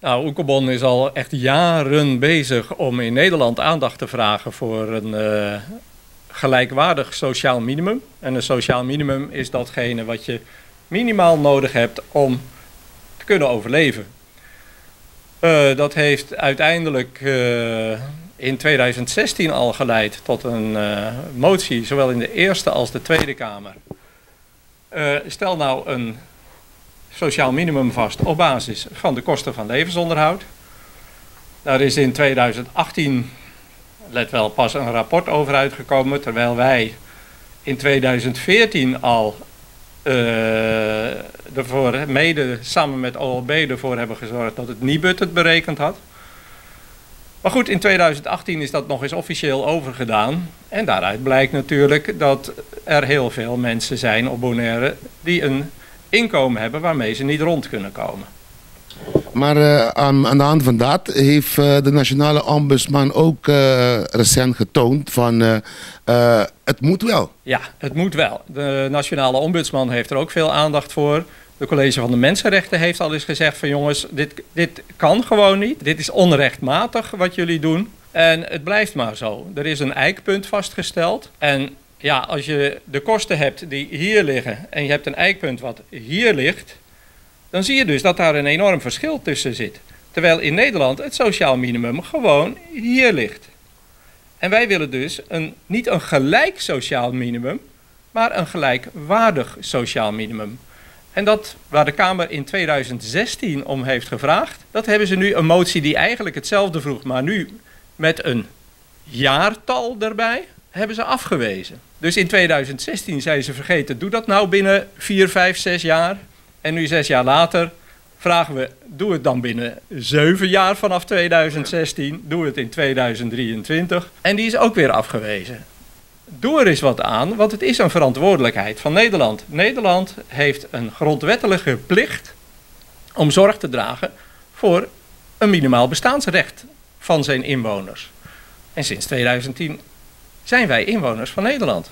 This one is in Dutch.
Nou, Oekelbon is al echt jaren bezig om in Nederland aandacht te vragen voor een gelijkwaardig sociaal minimum. En een sociaal minimum is datgene wat je minimaal nodig hebt om te kunnen overleven. Dat heeft uiteindelijk in 2016 al geleid tot een motie, zowel in de Eerste als de Tweede Kamer. Stel nou een sociaal minimum vast op basis van de kosten van levensonderhoud. Daar is in 2018, let wel, pas een rapport over uitgekomen, terwijl wij in 2014 al ervoor, mede samen met OLB ervoor hebben gezorgd dat het Nibud het berekend had. Maar goed, in 2018 is dat nog eens officieel overgedaan. En daaruit blijkt natuurlijk dat er heel veel mensen zijn op Bonaire die een inkomen hebben waarmee ze niet rond kunnen komen. Maar aan de hand van dat heeft de Nationale Ombudsman ook recent getoond van het moet wel. Ja, het moet wel. De Nationale Ombudsman heeft er ook veel aandacht voor. De College van de Mensenrechten heeft al eens gezegd van jongens, dit kan gewoon niet. Dit is onrechtmatig wat jullie doen. En het blijft maar zo. Er is een eikpunt vastgesteld. En ja, als je de kosten hebt die hier liggen en je hebt een eikpunt wat hier ligt, dan zie je dus dat daar een enorm verschil tussen zit. Terwijl in Nederland het sociaal minimum gewoon hier ligt. En wij willen dus niet een gelijk sociaal minimum, maar een gelijkwaardig sociaal minimum. En dat waar de Kamer in 2016 om heeft gevraagd, dat hebben ze nu een motie die eigenlijk hetzelfde vroeg, maar nu met een jaartal erbij, hebben ze afgewezen. Dus in 2016 zijn ze vergeten, doe dat nou binnen 4, 5, 6 jaar. En nu 6 jaar later vragen we, doe het dan binnen 7 jaar vanaf 2016, doe het in 2023. En die is ook weer afgewezen. Doe er eens wat aan, want het is een verantwoordelijkheid van Nederland. Nederland heeft een grondwettelijke plicht om zorg te dragen voor een minimaal bestaansrecht van zijn inwoners. En sinds 2010 zijn wij inwoners van Nederland.